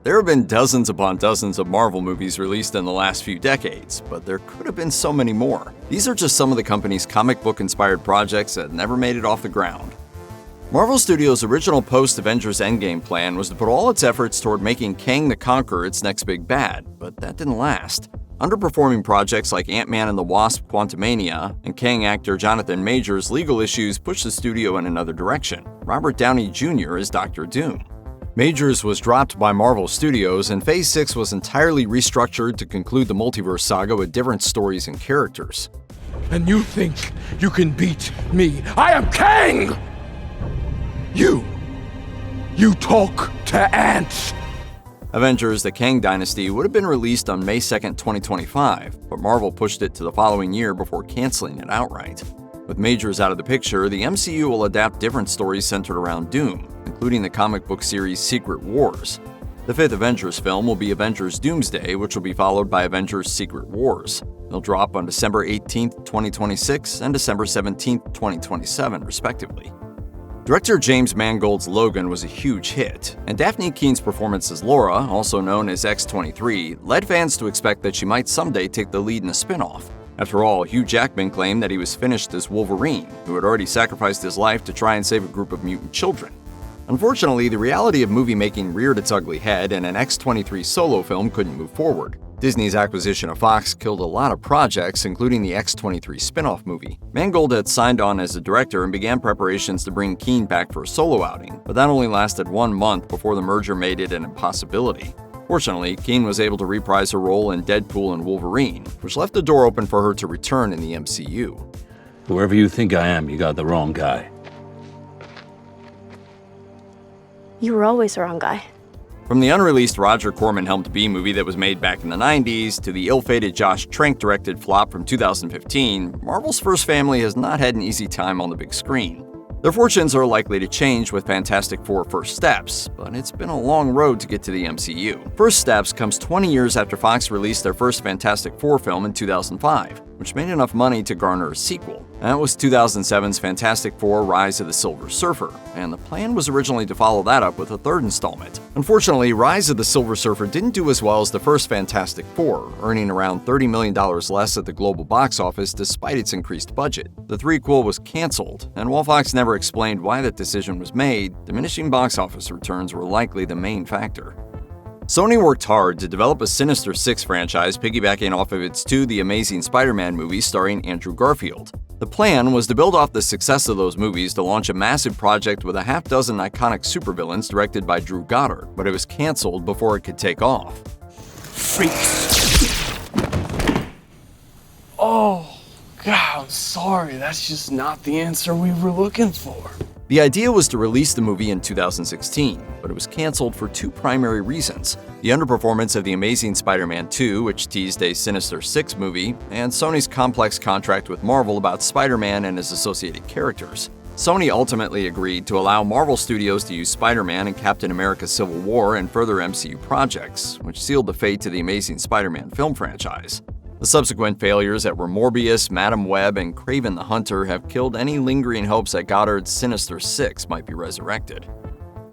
There have been dozens upon dozens of Marvel movies released in the last few decades, but there could have been so many more. These are just some of the company's comic book-inspired projects that never made it off the ground. Marvel Studios' original post-Avengers Endgame plan was to put all its efforts toward making Kang the Conqueror its next big bad, but that didn't last. Underperforming projects like Ant-Man and the Wasp: Quantumania and Kang actor Jonathan Majors' legal issues pushed the studio in another direction. Robert Downey Jr. as Dr. Doom. Majors was dropped by Marvel Studios, and Phase 6 was entirely restructured to conclude the multiverse saga with different stories and characters. And you think you can beat me? I am Kang! You talk to ants! Avengers: The Kang Dynasty would have been released on May 2, 2025, but Marvel pushed it to the following year before canceling it outright. With Majors out of the picture, the MCU will adapt different stories centered around Doom, including the comic book series Secret Wars. The fifth Avengers film will be Avengers Doomsday, which will be followed by Avengers Secret Wars. They'll drop on December 18, 2026 and December 17, 2027, respectively. Director James Mangold's Logan was a huge hit, and Daphne Keene's performance as Laura, also known as X-23, led fans to expect that she might someday take the lead in a spin-off. After all, Hugh Jackman claimed that he was finished as Wolverine, who had already sacrificed his life to try and save a group of mutant children. Unfortunately, the reality of movie-making reared its ugly head, and an X-23 solo film couldn't move forward. Disney's acquisition of Fox killed a lot of projects, including the X-23 spin-off movie. Mangold had signed on as a director and began preparations to bring Keene back for a solo outing, but that only lasted 1 month before the merger made it an impossibility. Fortunately, Keene was able to reprise her role in Deadpool and Wolverine, which left the door open for her to return in the MCU. Whoever you think I am, you got the wrong guy. You were always the wrong guy. From the unreleased Roger Corman-helmed B-movie that was made back in the 90s to the ill-fated Josh Trank-directed flop from 2015, Marvel's first family has not had an easy time on the big screen. Their fortunes are likely to change with Fantastic Four: First Steps, but it's been a long road to get to the MCU. First Steps comes 20 years after Fox released their first Fantastic Four film in 2005, which made enough money to garner a sequel. That was 2007's Fantastic Four: Rise of the Silver Surfer, and the plan was originally to follow that up with a third installment. Unfortunately, Rise of the Silver Surfer didn't do as well as the first Fantastic Four, earning around $30 million less at the global box office despite its increased budget. The threequel was canceled, and while Fox never explained why that decision was made, diminishing box office returns were likely the main factor. Sony worked hard to develop a Sinister Six franchise piggybacking off of its two The Amazing Spider-Man movies starring Andrew Garfield. The plan was to build off the success of those movies to launch a massive project with a half-dozen iconic supervillains directed by Drew Goddard, but it was canceled before it could take off. Freaks. Oh, God, I'm sorry. That's just not the answer we were looking for. The idea was to release the movie in 2016, but it was canceled for two primary reasons: the underperformance of The Amazing Spider-Man 2, which teased a Sinister Six movie, and Sony's complex contract with Marvel about Spider-Man and his associated characters. Sony ultimately agreed to allow Marvel Studios to use Spider-Man and Captain America: Civil War and further MCU projects, which sealed the fate to the Amazing Spider-Man film franchise. The subsequent failures that were Morbius, Madam Web, and Kraven the Hunter have killed any lingering hopes that Goddard's Sinister Six might be resurrected.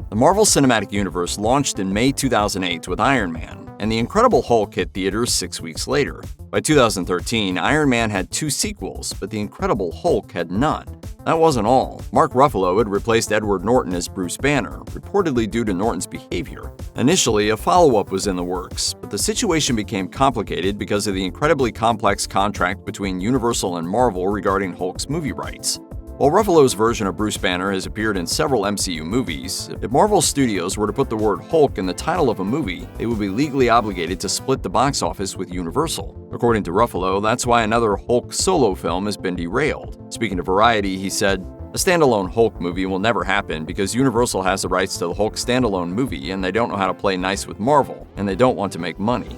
The Marvel Cinematic Universe launched in May 2008 with Iron Man, and The Incredible Hulk hit theaters 6 weeks later. By 2013, Iron Man had 2 sequels, but The Incredible Hulk had none. That wasn't all. Mark Ruffalo had replaced Edward Norton as Bruce Banner, reportedly due to Norton's behavior. Initially, a follow-up was in the works, but the situation became complicated because of the incredibly complex contract between Universal and Marvel regarding Hulk's movie rights. While Ruffalo's version of Bruce Banner has appeared in several MCU movies, if Marvel Studios were to put the word Hulk in the title of a movie, they would be legally obligated to split the box office with Universal. According to Ruffalo, that's why another Hulk solo film has been derailed. Speaking to Variety, he said, "A standalone Hulk movie will never happen because Universal has the rights to the Hulk standalone movie and they don't know how to play nice with Marvel, and they don't want to make money."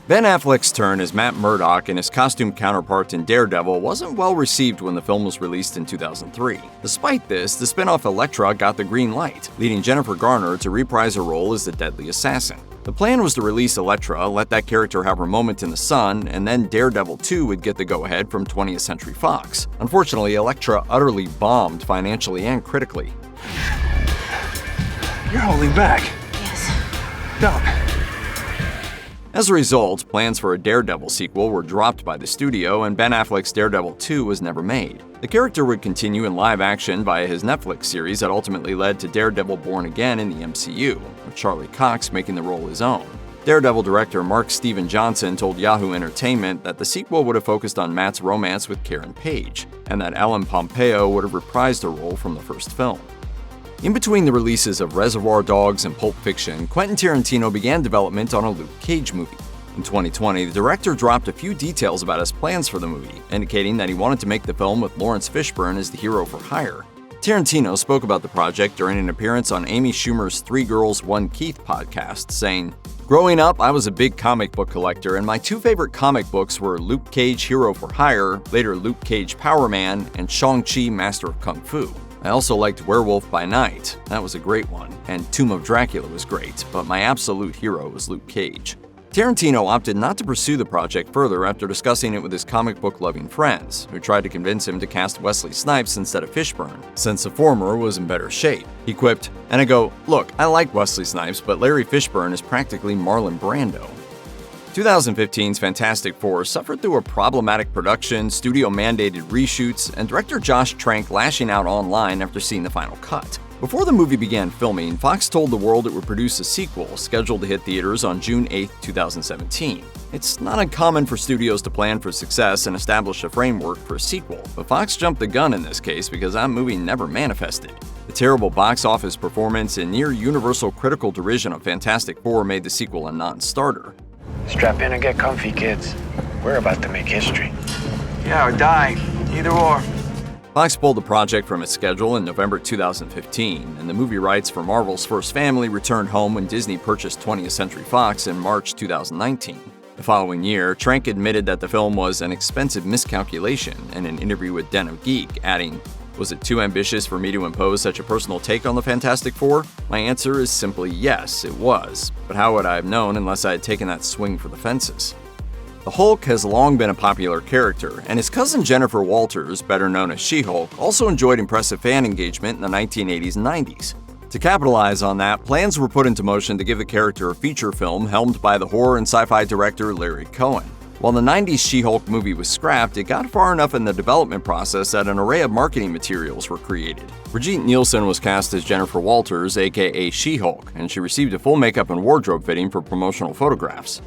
Ben Affleck's turn as Matt Murdock and his costume counterpart in Daredevil wasn't well received when the film was released in 2003. Despite this, the spin-off Elektra got the green light, leading Jennifer Garner to reprise her role as the Deadly Assassin. The plan was to release Elektra, let that character have her moment in the sun, and then Daredevil 2 would get the go-ahead from 20th Century Fox. Unfortunately, Elektra utterly bombed financially and critically. You're holding back. Yes. Stop. As a result, plans for a Daredevil sequel were dropped by the studio, and Ben Affleck's Daredevil 2 was never made. The character would continue in live action via his Netflix series that ultimately led to Daredevil Born Again in the MCU, with Charlie Cox making the role his own. Daredevil director Mark Steven Johnson told Yahoo Entertainment that the sequel would have focused on Matt's romance with Karen Page, and that Ellen Pompeo would have reprised her role from the first film. In between the releases of Reservoir Dogs and Pulp Fiction, Quentin Tarantino began development on a Luke Cage movie. In 2020, the director dropped a few details about his plans for the movie, indicating that he wanted to make the film with Lawrence Fishburne as the hero for hire. Tarantino spoke about the project during an appearance on Amy Schumer's Three Girls, One Keith podcast, saying, "Growing up, I was a big comic book collector, and my two favorite comic books were Luke Cage Hero for Hire, later Luke Cage Power Man, and Shang-Chi Master of Kung Fu. I also liked Werewolf by Night, that was a great one, and Tomb of Dracula was great, but my absolute hero was Luke Cage." Tarantino opted not to pursue the project further after discussing it with his comic book-loving friends, who tried to convince him to cast Wesley Snipes instead of Fishburne, since the former was in better shape. He quipped, "And I go, look, I like Wesley Snipes, but Larry Fishburne is practically Marlon Brando." 2015's Fantastic Four suffered through a problematic production, studio-mandated reshoots, and director Josh Trank lashing out online after seeing the final cut. Before the movie began filming, Fox told the world it would produce a sequel scheduled to hit theaters on June 8, 2017. It's not uncommon for studios to plan for success and establish a framework for a sequel, but Fox jumped the gun in this case because that movie never manifested. The terrible box office performance and near-universal critical derision of Fantastic Four made the sequel a non-starter. Strap in and get comfy, kids. We're about to make history. Yeah, or die. Either or. Fox pulled the project from its schedule in November 2015, and the movie rights for Marvel's First Family returned home when Disney purchased 20th Century Fox in March 2019. The following year, Trank admitted that the film was an expensive miscalculation in an interview with Den of Geek, adding, "Was it too ambitious for me to impose such a personal take on the Fantastic Four? My answer is simply yes, it was. But how would I have known unless I had taken that swing for the fences?" The Hulk has long been a popular character, and his cousin Jennifer Walters, better known as She-Hulk, also enjoyed impressive fan engagement in the 1980s and 90s. To capitalize on that, plans were put into motion to give the character a feature film helmed by the horror and sci-fi director Larry Cohen. While the 90s She-Hulk movie was scrapped, it got far enough in the development process that an array of marketing materials were created. Brigitte Nielsen was cast as Jennifer Walters, aka She-Hulk, and she received a full makeup and wardrobe fitting for promotional photographs.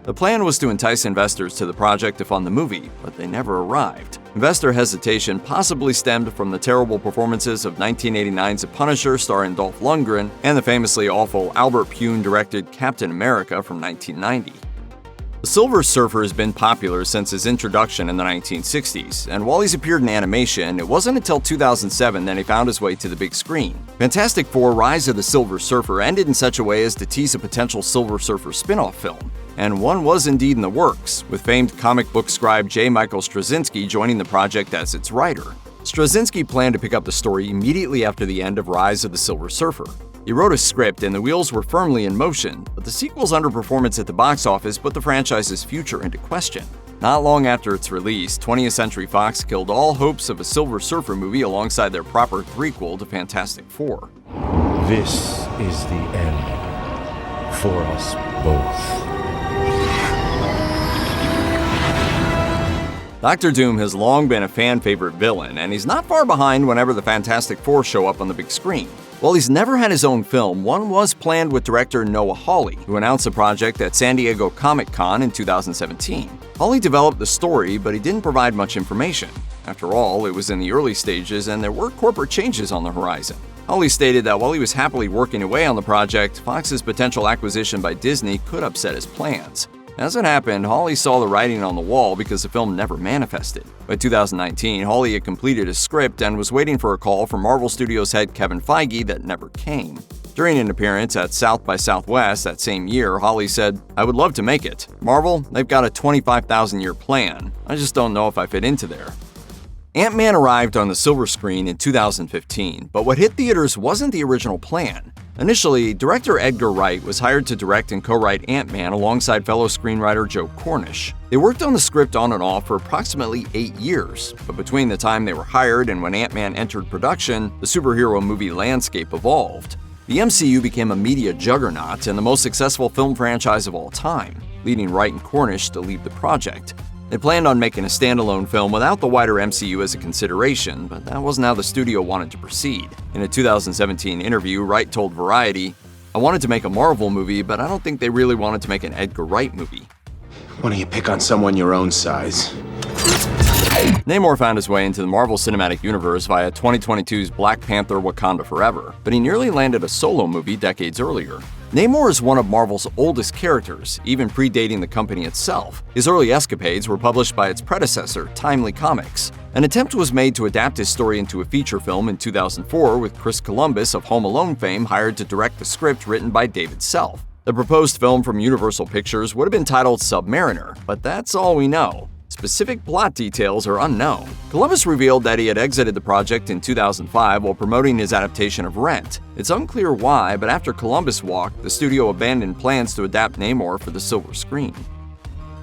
The plan was to entice investors to the project to fund the movie, but they never arrived. Investor hesitation possibly stemmed from the terrible performances of 1989's The Punisher starring Dolph Lundgren and the famously awful Albert Pyun-directed Captain America from 1990. The Silver Surfer has been popular since his introduction in the 1960s, and while he's appeared in animation, it wasn't until 2007 that he found his way to the big screen. Fantastic Four: Rise of the Silver Surfer ended in such a way as to tease a potential Silver Surfer spin-off film, and one was indeed in the works, with famed comic book scribe J. Michael Straczynski joining the project as its writer. Straczynski planned to pick up the story immediately after the end of Rise of the Silver Surfer. He wrote a script and the wheels were firmly in motion, but the sequel's underperformance at the box office put the franchise's future into question. Not long after its release, 20th Century Fox killed all hopes of a Silver Surfer movie alongside their proper threequel to Fantastic Four. This is the end for us both. Doctor Doom has long been a fan-favorite villain, and he's not far behind whenever the Fantastic Four show up on the big screen. While he's never had his own film, one was planned with director Noah Hawley, who announced the project at San Diego Comic-Con in 2017. Hawley developed the story, but he didn't provide much information. After all, it was in the early stages and there were corporate changes on the horizon. Hawley stated that while he was happily working away on the project, Fox's potential acquisition by Disney could upset his plans. As it happened, Hawley saw the writing on the wall because the film never manifested. By 2019, Hawley had completed his script and was waiting for a call from Marvel Studios head Kevin Feige that never came. During an appearance at South by Southwest that same year, Hawley said, "I would love to make it. Marvel, they've got a 25,000-year plan. I just don't know if I fit into there." Ant-Man arrived on the silver screen in 2015, but what hit theaters wasn't the original plan. Initially, director Edgar Wright was hired to direct and co-write Ant-Man alongside fellow screenwriter Joe Cornish. They worked on the script on and off for approximately 8 years, but between the time they were hired and when Ant-Man entered production, the superhero movie landscape evolved. The MCU became a media juggernaut and the most successful film franchise of all time. leading Wright and Cornish to leave the project. They planned on making a standalone film without the wider MCU as a consideration, but that wasn't how the studio wanted to proceed. In a 2017 interview, Wright told Variety, "I wanted to make a Marvel movie, but I don't think they really wanted to make an Edgar Wright movie." Why don't you pick on someone your own size? Namor found his way into the Marvel Cinematic Universe via 2022's Black Panther: Wakanda Forever, but he nearly landed a solo movie decades earlier. Namor is one of Marvel's oldest characters, even predating the company itself. His early escapades were published by its predecessor, Timely Comics. An attempt was made to adapt his story into a feature film in 2004, with Chris Columbus of Home Alone fame hired to direct the script written by David Self. The proposed film from Universal Pictures would have been titled Submariner, but that's all we know. Specific plot details are unknown. Columbus revealed that he had exited the project in 2005 while promoting his adaptation of Rent. It's unclear why, but after Columbus walked, the studio abandoned plans to adapt Namor for the silver screen.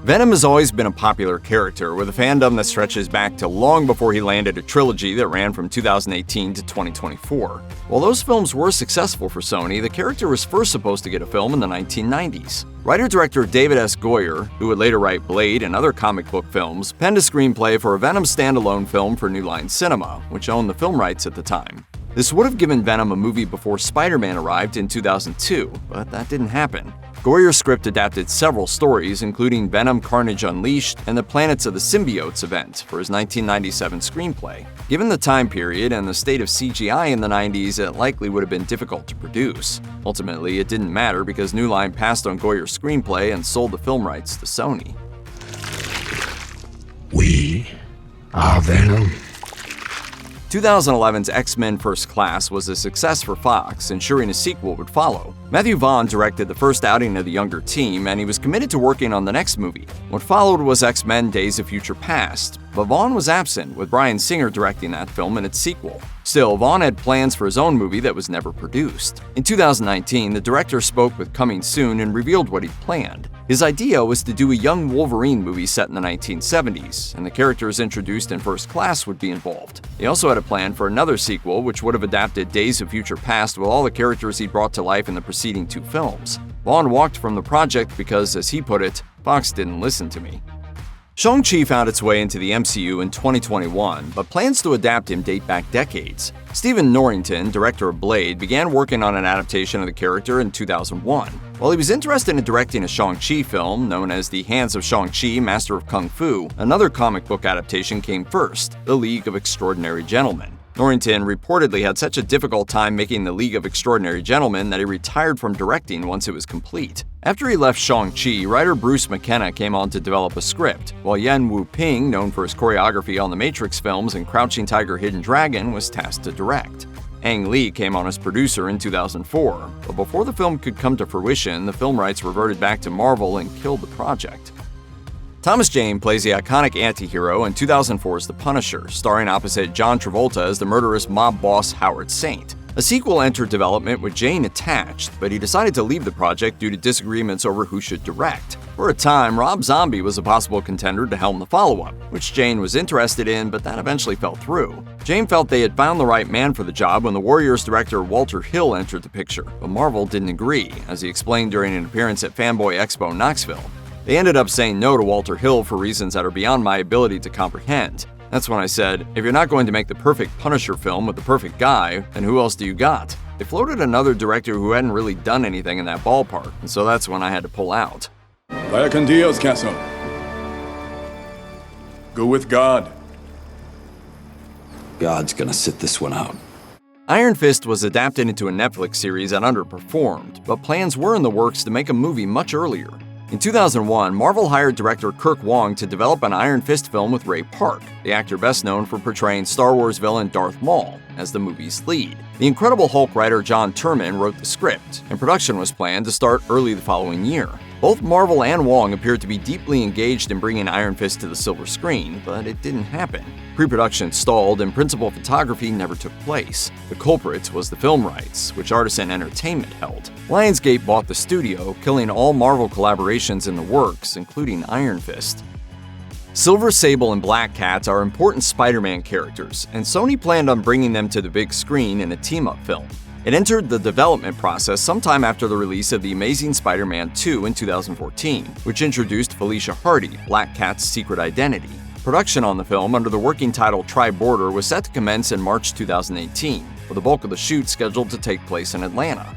Venom has always been a popular character, with a fandom that stretches back to long before he landed a trilogy that ran from 2018 to 2024. While those films were successful for Sony, the character was first supposed to get a film in the 1990s. Writer-director David S. Goyer, who would later write Blade and other comic book films, penned a screenplay for a Venom standalone film for New Line Cinema, which owned the film rights at the time. This would have given Venom a movie before Spider-Man arrived in 2002, but that didn't happen. Goyer's script adapted several stories, including Venom Carnage Unleashed and the Planets of the Symbiotes event for his 1997 screenplay. Given the time period and the state of CGI in the 90s, it likely would have been difficult to produce. Ultimately, it didn't matter because New Line passed on Goyer's screenplay and sold the film rights to Sony. We are Venom. 2011's X-Men First Class was a success for Fox, ensuring a sequel would follow. Matthew Vaughn directed the first outing of the younger team, and he was committed to working on the next movie. What followed was X-Men Days of Future Past, but Vaughn was absent, with Bryan Singer directing that film and its sequel. Still, Vaughn had plans for his own movie that was never produced. In 2019, the director spoke with Coming Soon and revealed what he'd planned. His idea was to do a young Wolverine movie set in the 1970s, and the characters introduced in First Class would be involved. He also had a plan for another sequel, which would have adapted Days of Future Past with all the characters he'd brought to life in the preceding two films. Vaughn walked from the project because, as he put it, Fox didn't listen to me. Shang-Chi found its way into the MCU in 2021, but plans to adapt him date back decades. Stephen Norrington, director of Blade, began working on an adaptation of the character in 2001. While he was interested in directing a Shang-Chi film, known as The Hands of Shang-Chi, Master of Kung Fu, another comic book adaptation came first, The League of Extraordinary Gentlemen. Norrington reportedly had such a difficult time making The League of Extraordinary Gentlemen that he retired from directing once it was complete. After he left Shang-Chi, writer Bruce McKenna came on to develop a script, while Yen Wu-ping, known for his choreography on the Matrix films and Crouching Tiger, Hidden Dragon, was tasked to direct. Ang Lee came on as producer in 2004, but before the film could come to fruition, the film rights reverted back to Marvel and killed the project. Thomas Jane plays the iconic anti-hero in 2004's The Punisher, starring opposite John Travolta as the murderous mob boss Howard Saint. A sequel entered development with Jane attached, but he decided to leave the project due to disagreements over who should direct. For a time, Rob Zombie was a possible contender to helm the follow-up, which Jane was interested in, but that eventually fell through. Jane felt they had found the right man for the job when the Warriors director Walter Hill entered the picture, but Marvel didn't agree, as he explained during an appearance at Fanboy Expo Knoxville. They ended up saying no to Walter Hill for reasons that are beyond my ability to comprehend. That's when I said, if you're not going to make the perfect Punisher film with the perfect guy, then who else do you got? They floated another director who hadn't really done anything in that ballpark, and so that's when I had to pull out. Vaya con Dios, Castle. Go with God. God's gonna sit this one out. Iron Fist was adapted into a Netflix series that underperformed, but plans were in the works to make a movie much earlier. In 2001, Marvel hired director Kirk Wong to develop an Iron Fist film with Ray Park, the actor best known for portraying Star Wars villain Darth Maul, as the movie's lead. The Incredible Hulk writer John Turman wrote the script, and production was planned to start early the following year. Both Marvel and Wong appeared to be deeply engaged in bringing Iron Fist to the silver screen, but it didn't happen. Pre-production stalled and principal photography never took place. The culprit was the film rights, which Artisan Entertainment held. Lionsgate bought the studio, killing all Marvel collaborations in the works, including Iron Fist. Silver Sable and Black Cat are important Spider-Man characters, and Sony planned on bringing them to the big screen in a team-up film. It entered the development process sometime after the release of The Amazing Spider-Man 2 in 2014, which introduced Felicia Hardy, Black Cat's secret identity. Production on the film, under the working title Tri-Border, was set to commence in March 2018, with the bulk of the shoot scheduled to take place in Atlanta.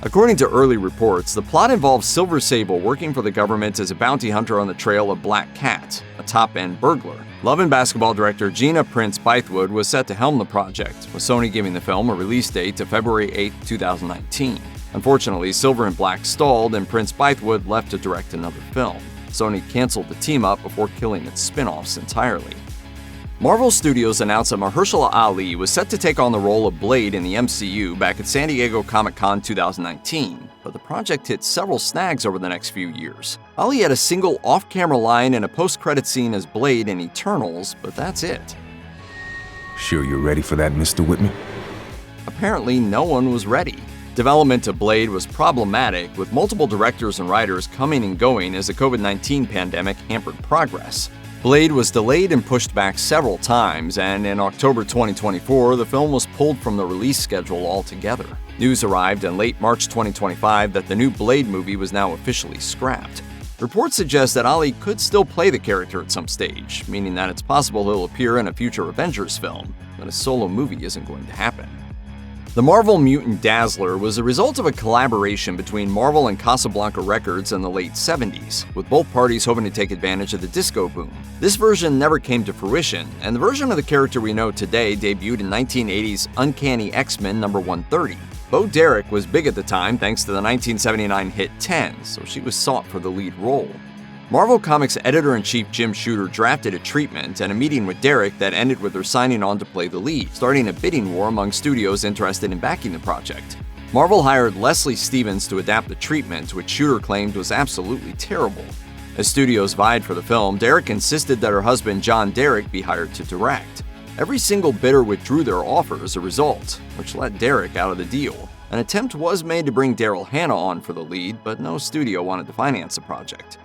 According to early reports, the plot involves Silver Sable working for the government as a bounty hunter on the trail of Black Cat, a top-end burglar. Love and Basketball director Gina Prince Bythewood was set to helm the project, with Sony giving the film a release date of February 8, 2019. Unfortunately, Silver and Black stalled and Prince Bythewood left to direct another film. Sony canceled the team-up before killing its spin-offs entirely. Marvel Studios announced that Mahershala Ali was set to take on the role of Blade in the MCU back at San Diego Comic-Con 2019, but the project hit several snags over the next few years. Ali had a single off-camera line and a post-credit scene as Blade in Eternals, but that's it. Sure you're ready for that, Mr. Whitman? Apparently, no one was ready. Development of Blade was problematic, with multiple directors and writers coming and going as the COVID-19 pandemic hampered progress. Blade was delayed and pushed back several times, and in October 2024, the film was pulled from the release schedule altogether. News arrived in late March 2025 that the new Blade movie was now officially scrapped. Reports suggest that Ali could still play the character at some stage, meaning that it's possible he'll appear in a future Avengers film, but a solo movie isn't going to happen. The Marvel mutant Dazzler was a result of a collaboration between Marvel and Casablanca Records in the late 70s, with both parties hoping to take advantage of the disco boom. This version never came to fruition, and the version of the character we know today debuted in 1980's Uncanny X-Men number 130. Bo Derek was big at the time thanks to the 1979 hit 10, so she was sought for the lead role. Marvel Comics editor-in-chief Jim Shooter drafted a treatment and a meeting with Derek that ended with her signing on to play the lead, starting a bidding war among studios interested in backing the project. Marvel hired Leslie Stevens to adapt the treatment, which Shooter claimed was absolutely terrible. As studios vied for the film, Derek insisted that her husband John Derek be hired to direct. Every single bidder withdrew their offer as a result, which let Derek out of the deal. An attempt was made to bring Daryl Hannah on for the lead, but no studio wanted to finance the project.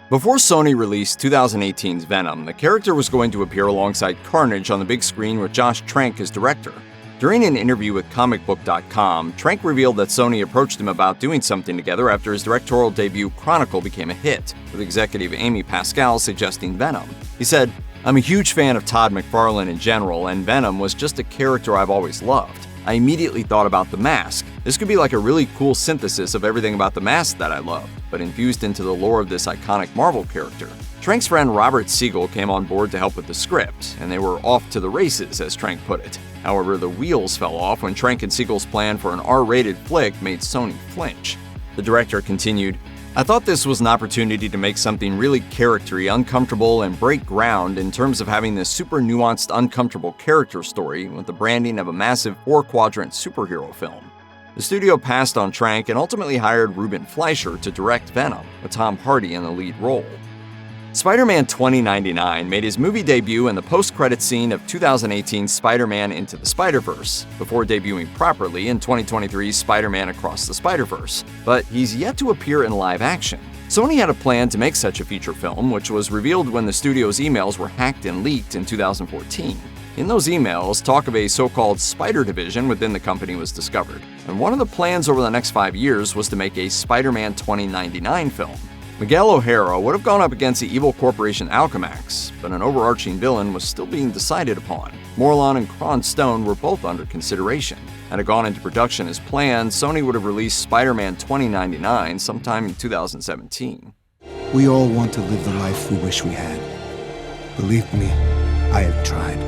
Before Sony released 2018's Venom, the character was going to appear alongside Carnage on the big screen with Josh Trank as director. During an interview with comicbook.com, Trank revealed that Sony approached him about doing something together after his directorial debut Chronicle became a hit, with executive Amy Pascal suggesting Venom. He said, "I'm a huge fan of Todd McFarlane in general, and Venom was just a character I've always loved. I immediately thought about The Mask. This could be like a really cool synthesis of everything about The Mask that I love, but infused into the lore of this iconic Marvel character." Trank's friend Robert Siegel came on board to help with the script, and they were off to the races, as Trank put it. However, the wheels fell off when Trank and Siegel's plan for an R-rated flick made Sony flinch. The director continued, "I thought this was an opportunity to make something really charactery, uncomfortable, and break ground in terms of having this super nuanced, uncomfortable character story with the branding of a massive 4-quadrant superhero film." The studio passed on Trank and ultimately hired Ruben Fleischer to direct Venom, with Tom Hardy in the lead role. Spider-Man 2099 made his movie debut in the post-credit scene of 2018's Spider-Man Into the Spider-Verse, before debuting properly in 2023's Spider-Man Across the Spider-Verse, but he's yet to appear in live action. Sony had a plan to make such a feature film, which was revealed when the studio's emails were hacked and leaked in 2014. In those emails, talk of a so-called Spider Division within the company was discovered, and one of the plans over the next 5 years was to make a Spider-Man 2099 film. Miguel O'Hara would have gone up against the evil corporation Alchemax, but an overarching villain was still being decided upon. Morlun and Kron Stone were both under consideration. Had it gone into production as planned, Sony would have released Spider-Man 2099 sometime in 2017. We all want to live the life we wish we had. Believe me, I have tried.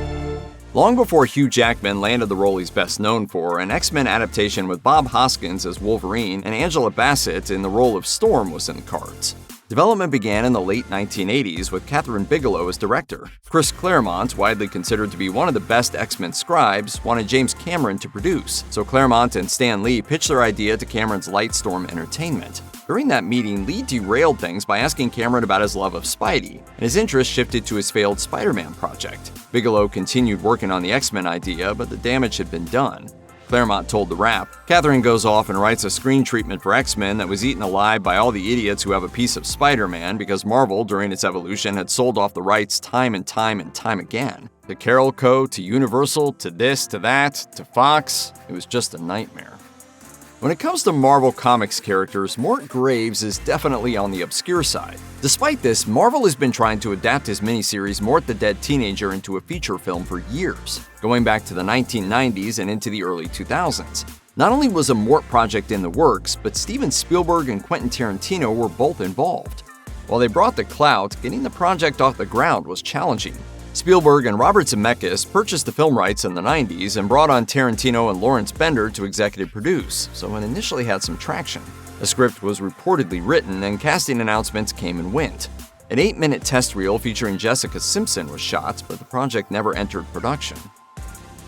Long before Hugh Jackman landed the role he's best known for, an X-Men adaptation with Bob Hoskins as Wolverine and Angela Bassett in the role of Storm was in the cards. Development began in the late 1980s with Kathryn Bigelow as director. Chris Claremont, widely considered to be one of the best X-Men scribes, wanted James Cameron to produce, so Claremont and Stan Lee pitched their idea to Cameron's Lightstorm Entertainment. During that meeting, Lee derailed things by asking Cameron about his love of Spidey, and his interest shifted to his failed Spider-Man project. Bigelow continued working on the X-Men idea, but the damage had been done. Claremont told The Wrap, "Kathryn goes off and writes a screen treatment for X-Men that was eaten alive by all the idiots who have a piece of Spider-Man because Marvel, during its evolution, had sold off the rights time and time and time again. To Carol Co., to Universal, to this, to that, to Fox. It was just a nightmare." When it comes to Marvel Comics characters, Mort Graves is definitely on the obscure side. Despite this, Marvel has been trying to adapt his miniseries Mort the Dead Teenager into a feature film for years, going back to the 1990s and into the early 2000s. Not only was a Mort project in the works, but Steven Spielberg and Quentin Tarantino were both involved. While they brought the clout, getting the project off the ground was challenging. Spielberg and Robert Zemeckis purchased the film rights in the 90s and brought on Tarantino and Lawrence Bender to executive produce, so it initially had some traction. A script was reportedly written, and casting announcements came and went. An 8-minute test reel featuring Jessica Simpson was shot, but the project never entered production.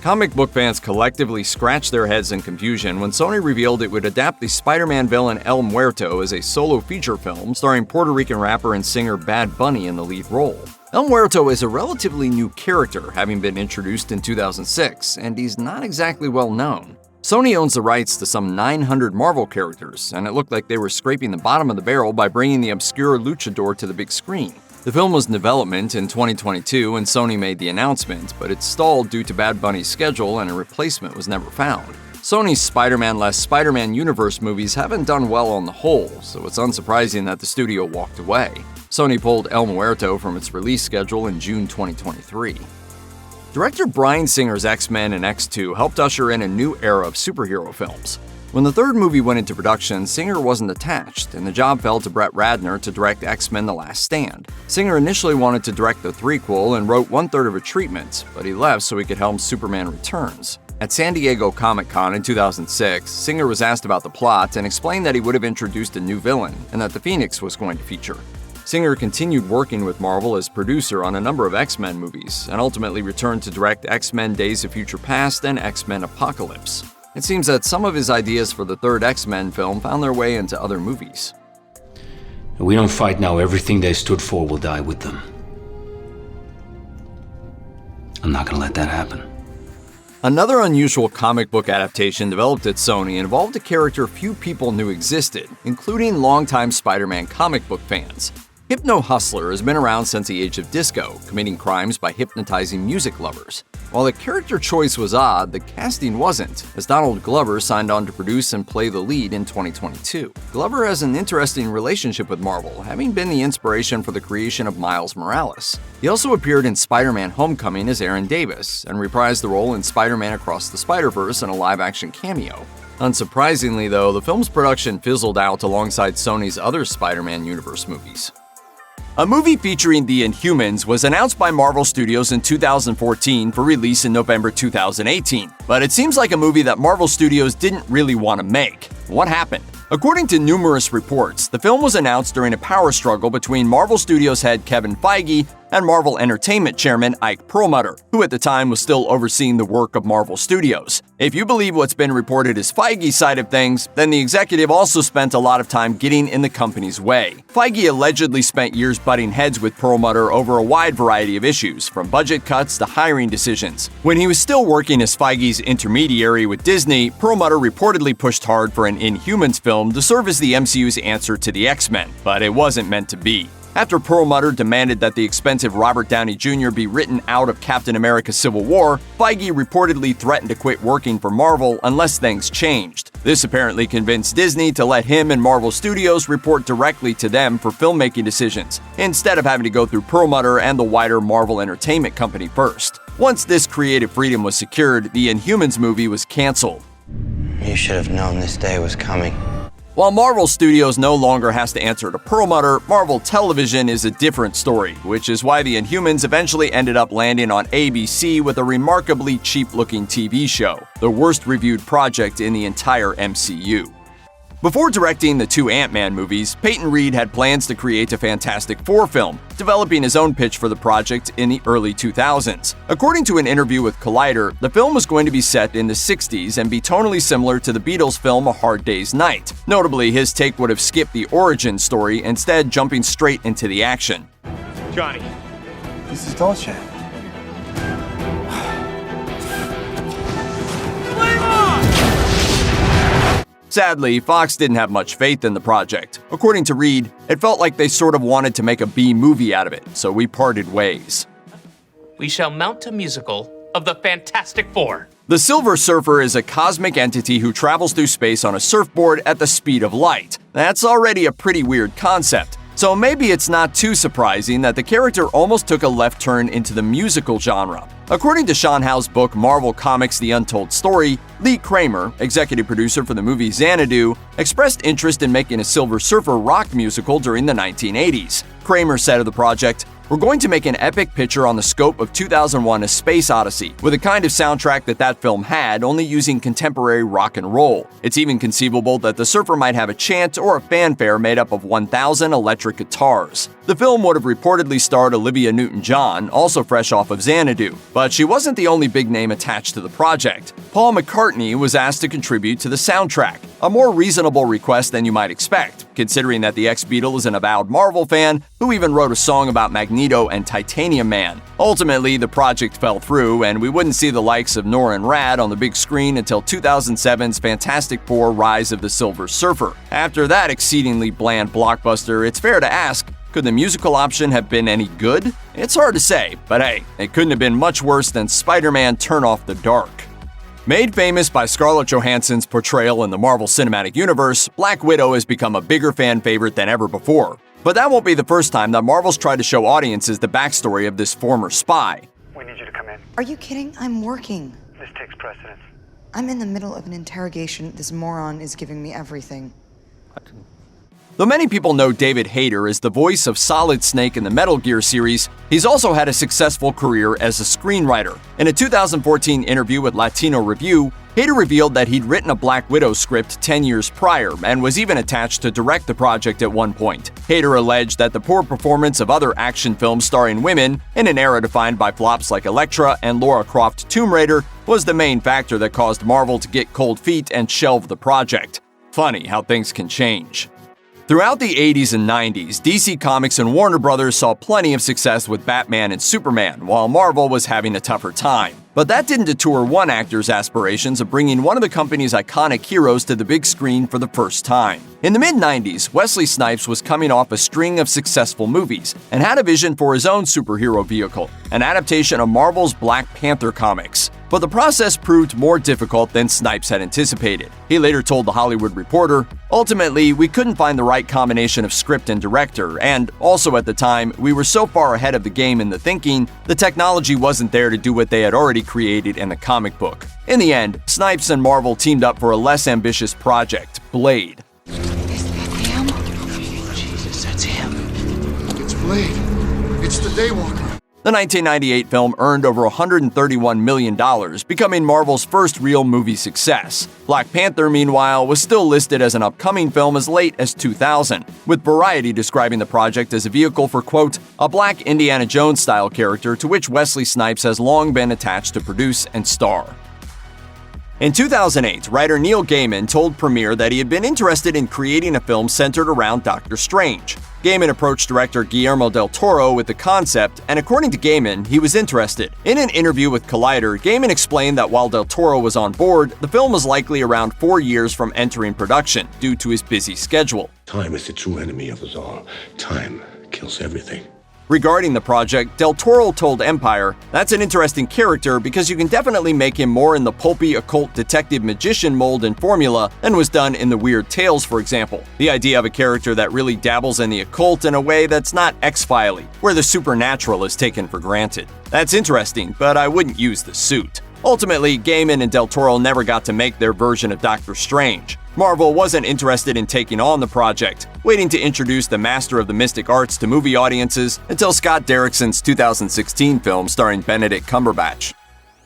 Comic book fans collectively scratched their heads in confusion when Sony revealed it would adapt the Spider-Man villain El Muerto as a solo feature film starring Puerto Rican rapper and singer Bad Bunny in the lead role. El Muerto is a relatively new character, having been introduced in 2006, and he's not exactly well known. Sony owns the rights to some 900 Marvel characters, and it looked like they were scraping the bottom of the barrel by bringing the obscure luchador to the big screen. The film was in development in 2022 when Sony made the announcement, but it stalled due to Bad Bunny's schedule and a replacement was never found. Sony's Spider-Man-less Spider-Man universe movies haven't done well on the whole, so it's unsurprising that the studio walked away. Sony pulled El Muerto from its release schedule in June 2023. Director Bryan Singer's X-Men and X2 helped usher in a new era of superhero films. When the third movie went into production, Singer wasn't attached, and the job fell to Brett Ratner to direct X-Men The Last Stand. Singer initially wanted to direct the threequel and wrote one-third of a treatment, but he left so he could helm Superman Returns. At San Diego Comic-Con in 2006, Singer was asked about the plot and explained that he would have introduced a new villain, and that the Phoenix was going to feature. Singer continued working with Marvel as producer on a number of X-Men movies, and ultimately returned to direct X-Men Days of Future Past and X-Men Apocalypse. It seems that some of his ideas for the third X-Men film found their way into other movies. If we don't fight now, everything they stood for will die with them. I'm not gonna let that happen. Another unusual comic book adaptation developed at Sony involved a character few people knew existed, including longtime Spider-Man comic book fans. Hypno-Hustler has been around since the age of disco, committing crimes by hypnotizing music lovers. While the character choice was odd, the casting wasn't, as Donald Glover signed on to produce and play the lead in 2022. Glover has an interesting relationship with Marvel, having been the inspiration for the creation of Miles Morales. He also appeared in Spider-Man Homecoming as Aaron Davis, and reprised the role in Spider-Man Across the Spider-Verse in a live-action cameo. Unsurprisingly, though, the film's production fizzled out alongside Sony's other Spider-Man universe movies. A movie featuring the Inhumans was announced by Marvel Studios in 2014 for release in November 2018, but it seems like a movie that Marvel Studios didn't really want to make. What happened? According to numerous reports, the film was announced during a power struggle between Marvel Studios head Kevin Feige and Marvel Entertainment chairman Ike Perlmutter, who at the time was still overseeing the work of Marvel Studios. If you believe what's been reported as Feige's side of things, then the executive also spent a lot of time getting in the company's way. Feige allegedly spent years butting heads with Perlmutter over a wide variety of issues, from budget cuts to hiring decisions. When he was still working as Feige's intermediary with Disney, Perlmutter reportedly pushed hard for an Inhumans film to serve as the MCU's answer to the X-Men, but it wasn't meant to be. After Perlmutter demanded that the expensive Robert Downey Jr. be written out of Captain America: Civil War, Feige reportedly threatened to quit working for Marvel unless things changed. This apparently convinced Disney to let him and Marvel Studios report directly to them for filmmaking decisions, instead of having to go through Perlmutter and the wider Marvel Entertainment Company first. Once this creative freedom was secured, the Inhumans movie was canceled. You should have known this day was coming. While Marvel Studios no longer has to answer to Perlmutter, Marvel Television is a different story, which is why the Inhumans eventually ended up landing on ABC with a remarkably cheap-looking TV show, the worst-reviewed project in the entire MCU. Before directing the two Ant-Man movies, Peyton Reed had plans to create a Fantastic Four film, developing his own pitch for the project in the early 2000s. According to an interview with Collider, the film was going to be set in the 60s and be tonally similar to the Beatles' film A Hard Day's Night. Notably, his take would have skipped the origin story, instead jumping straight into the action. Johnny, this is Dolce. Sadly, Fox didn't have much faith in the project. According to Reed, it felt like they sort of wanted to make a B movie out of it, so we parted ways. We shall mount a musical of the Fantastic Four. The Silver Surfer is a cosmic entity who travels through space on a surfboard at the speed of light. That's already a pretty weird concept, so maybe it's not too surprising that the character almost took a left turn into the musical genre. According to Sean Howe's book Marvel Comics: The Untold Story, Lee Kramer, executive producer for the movie Xanadu, expressed interest in making a Silver Surfer rock musical during the 1980s. Kramer said of the project, "We're going to make an epic picture on the scope of 2001: A Space Odyssey, with a kind of soundtrack that film had, only using contemporary rock and roll. It's even conceivable that the Surfer might have a chant or a fanfare made up of 1,000 electric guitars." The film would have reportedly starred Olivia Newton-John, also fresh off of Xanadu, but she wasn't the only big name attached to the project. Paul McCartney was asked to contribute to the soundtrack, a more reasonable request than you might expect, considering that the ex-Beatle is an avowed Marvel fan who even wrote a song about Magneto and Titanium Man. Ultimately, the project fell through, and we wouldn't see the likes of Nora and Rad on the big screen until 2007's Fantastic Four: Rise of the Silver Surfer. After that exceedingly bland blockbuster, it's fair to ask, could the musical option have been any good? It's hard to say, but hey, it couldn't have been much worse than Spider-Man: Turn Off the Dark. Made famous by Scarlett Johansson's portrayal in the Marvel Cinematic Universe, Black Widow has become a bigger fan favorite than ever before. But that won't be the first time that Marvel's tried to show audiences the backstory of this former spy. We need you to come in. Are you kidding? I'm working. This takes precedence. I'm in the middle of an interrogation. This moron is giving me everything. Though many people know David Hayter as the voice of Solid Snake in the Metal Gear series, he's also had a successful career as a screenwriter. In a 2014 interview with Latino Review, Hayter revealed that he'd written a Black Widow script 10 years prior and was even attached to direct the project at one point. Hayter alleged that the poor performance of other action films starring women, in an era defined by flops like Elektra and Lara Croft Tomb Raider, was the main factor that caused Marvel to get cold feet and shelve the project. Funny how things can change. Throughout the 80s and 90s, DC Comics and Warner Brothers saw plenty of success with Batman and Superman, while Marvel was having a tougher time. But that didn't deter one actor's aspirations of bringing one of the company's iconic heroes to the big screen for the first time. In the mid-90s, Wesley Snipes was coming off a string of successful movies and had a vision for his own superhero vehicle, an adaptation of Marvel's Black Panther comics. But the process proved more difficult than Snipes had anticipated. He later told The Hollywood Reporter, "Ultimately, we couldn't find the right combination of script and director, and also at the time, we were so far ahead of the game in the thinking, the technology wasn't there to do what they had already created in the comic book." In the end, Snipes and Marvel teamed up for a less ambitious project, Blade. Is that him? Jesus, that's him. It's Blade. It's the Daywalker. The 1998 film earned over $131 million, becoming Marvel's first real movie success. Black Panther, meanwhile, was still listed as an upcoming film as late as 2000, with Variety describing the project as a vehicle for, quote, "a black Indiana Jones-style character to which Wesley Snipes has long been attached to produce and star." In 2008, writer Neil Gaiman told Premiere that he had been interested in creating a film centered around Doctor Strange. Gaiman approached director Guillermo del Toro with the concept, and according to Gaiman, he was interested. In an interview with Collider, Gaiman explained that while del Toro was on board, the film was likely around 4 years from entering production due to his busy schedule. Time is the true enemy of us all. Time kills everything. Regarding the project, Del Toro told Empire, "That's an interesting character because you can definitely make him more in the pulpy occult detective magician mold and formula than was done in the Weird Tales, for example. The idea of a character that really dabbles in the occult in a way that's not X-Filey, where the supernatural is taken for granted. That's interesting, but I wouldn't use the suit." Ultimately, Gaiman and Del Toro never got to make their version of Doctor Strange. Marvel wasn't interested in taking on the project, waiting to introduce the master of the mystic arts to movie audiences until Scott Derrickson's 2016 film starring Benedict Cumberbatch.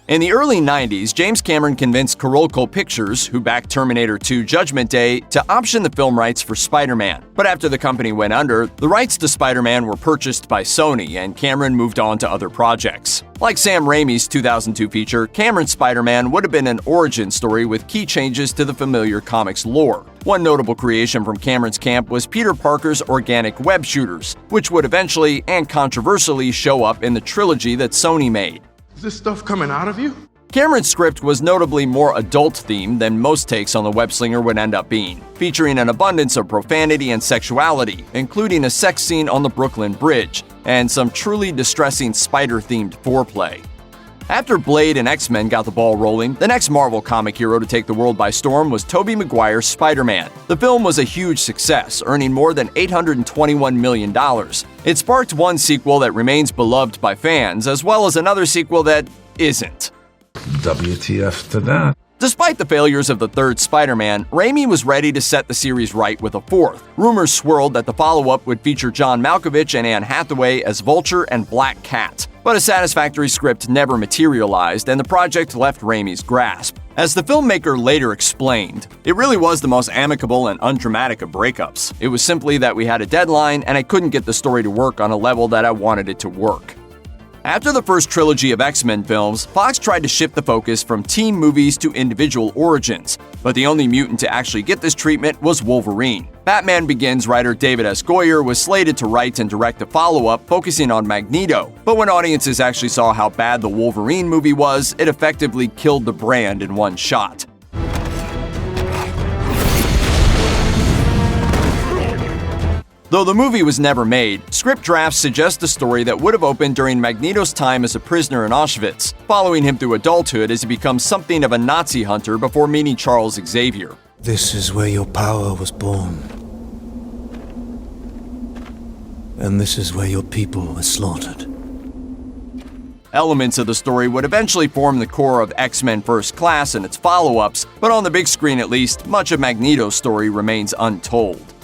In the early 90s, James Cameron convinced Carolco Pictures, who backed Terminator 2: Judgment Day, to option the film rights for Spider-Man. But after the company went under, the rights to Spider-Man were purchased by Sony, and Cameron moved on to other projects. Like Sam Raimi's 2002 feature, Cameron's Spider-Man would have been an origin story with key changes to the familiar comics lore. One notable creation from Cameron's camp was Peter Parker's organic web shooters, which would eventually and controversially show up in the trilogy that Sony made. Is this stuff coming out of you? Cameron's script was notably more adult-themed than most takes on the web-slinger would end up being, featuring an abundance of profanity and sexuality, including a sex scene on the Brooklyn Bridge, and some truly distressing spider-themed foreplay. After Blade and X-Men got the ball rolling, the next Marvel comic hero to take the world by storm was Tobey Maguire's Spider-Man. The film was a huge success, earning more than $821 million. It sparked one sequel that remains beloved by fans, as well as another sequel that isn't. WTF to that? Despite the failures of the third Spider-Man, Raimi was ready to set the series right with a fourth. Rumors swirled that the follow-up would feature John Malkovich and Anne Hathaway as Vulture and Black Cat. But a satisfactory script never materialized, and the project left Raimi's grasp. As the filmmaker later explained, it really was the most amicable and undramatic of breakups. It was simply that we had a deadline, and I couldn't get the story to work on a level that I wanted it to work. After the first trilogy of X-Men films, Fox tried to shift the focus from team movies to individual origins, but the only mutant to actually get this treatment was Wolverine. Batman Begins writer David S. Goyer was slated to write and direct a follow-up focusing on Magneto, but when audiences actually saw how bad the Wolverine movie was, it effectively killed the brand in one shot. Though the movie was never made, script drafts suggest a story that would have opened during Magneto's time as a prisoner in Auschwitz, following him through adulthood as he becomes something of a Nazi hunter before meeting Charles Xavier. This is where your power was born. And this is where your people were slaughtered. Elements of the story would eventually form the core of X-Men First Class and its follow-ups, but on the big screen at least, much of Magneto's story remains untold.